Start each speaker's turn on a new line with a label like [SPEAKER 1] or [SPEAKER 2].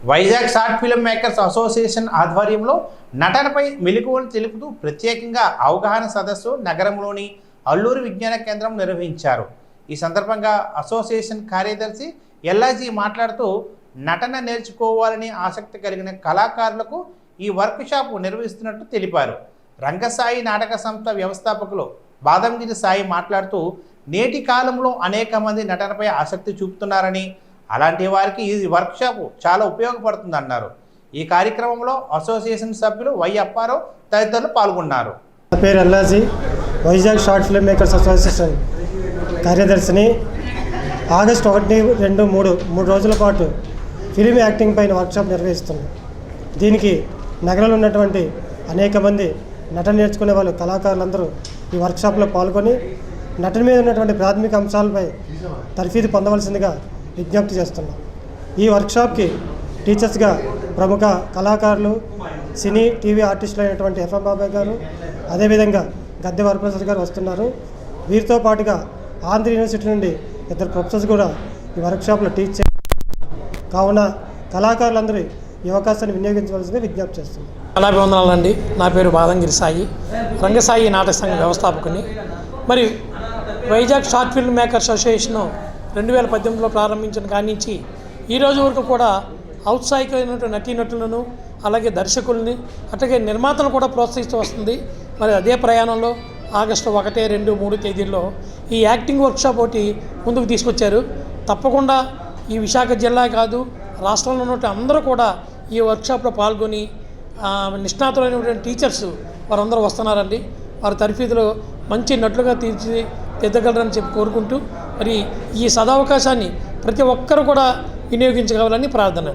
[SPEAKER 1] Vizag short film makers association ఆధ్వర్యంలో నటనపై మెలకువలు తెలుపుతూ ప్రత్యేకంగా అవగాహన సదస్సు నగరంలోని అల్లూరి విజ్ఞాన కేంద్రం నిర్వహించారు. ఈ సందర్భంగా అసోసియేషన్ కార్యదర్శి ఎల్లాజీ మాట్లాడుతూ నటన నేర్చుకోవాలని ఆసక్తి కలిగిన కళాకారులకు ఈ వర్క్షాప్ నిర్వహిస్తున్నట్టు తెలిపారు. రంగసాయి నాటక సంస్థ వ్యవస్థాపకులు బాదంగిరి సాయి మాట్లాడుతూ నేటి కాలంలో అనేక మంది నటనపై ఆసక్తి చూపుతున్నారని, అలాంటి వారికి ఈ వర్క్షాప్ చాలా ఉపయోగపడుతుందన్నారు. ఈ కార్యక్రమంలో అసోసియేషన్ సభ్యులు వై అప్పారావు తదితరులు పాల్గొన్నారు.
[SPEAKER 2] నా పేరు Ellaji, Vizag short film makers association కార్యదర్శిని. ఆగస్టు 1, 2, 3 రోజుల పాటు ఫిలిం యాక్టింగ్ పైన వర్క్షాప్ నిర్వహిస్తున్నాం. దీనికి నగరంలో ఉన్నటువంటి అనేక మంది నటన నేర్చుకునే వాళ్ళు కళాకారులందరూ ఈ వర్క్షాప్లో పాల్గొని నటన మీద ఉన్నటువంటి ప్రాథమిక అంశాలపై తర్ఫీదు పొందవలసిందిగా విజ్ఞప్తి చేస్తున్నాం. ఈ వర్క్షాప్కి టీచర్స్గా ప్రముఖ కళాకారులు, సినీ టీవీ ఆర్టిస్టులు అయినటువంటి ఎఫ్ఎం బాబాయ్ గారు, అదేవిధంగా గద్దె వరప్రసాద్ గారు వస్తున్నారు. వీరితో పాటుగా ఆంధ్ర యూనివర్సిటీ నుండి 2 ప్రొఫెసర్స్ కూడా ఈ వర్క్షాప్లో టీచ్ చేయాలి. కావున కళాకారులందరూ ఈ అవకాశాన్ని వినియోగించవలసిందిగా విజ్ఞప్తి చేస్తున్నారు.
[SPEAKER 3] కళాభివందనాలండి. నా పేరు బాదంగిరి సాయి, రంగసాయి నాటక సంఘ వ్యవస్థాపకుని. మరి Vizag short film makers association 2018లో ప్రారంభించిన కాడి నుంచి ఈ రోజు వరకు కూడా ఔత్సాహికమైనటువంటి నటీనటులను, అలాగే దర్శకుల్ని, అట్లాగే నిర్మాతలు కూడా ప్రోత్సహిస్తూ వస్తుంది. మరి అదే ప్రయాణంలో ఆగస్టు 1, 2, 3 తేదీల్లో ఈ యాక్టింగ్ వర్క్షాప్ ఒకటి ముందుకు తీసుకొచ్చారు. తప్పకుండా ఈ విశాఖ జిల్లా కాదు, రాష్ట్రంలో ఉన్నటువంటి అందరూ కూడా ఈ వర్క్షాప్లో పాల్గొని నిష్ణాతులైనటువంటి టీచర్స్ వారందరూ వస్తున్నారండి. వారి తరఫీదులో మంచి నటులుగా తీర్చిదిద్దగలరని చెప్పి కోరుకుంటూ, మరి ఈ సదవకాశాన్ని ప్రతి ఒక్కరు కూడా వినియోగించగలరని ప్రార్థన.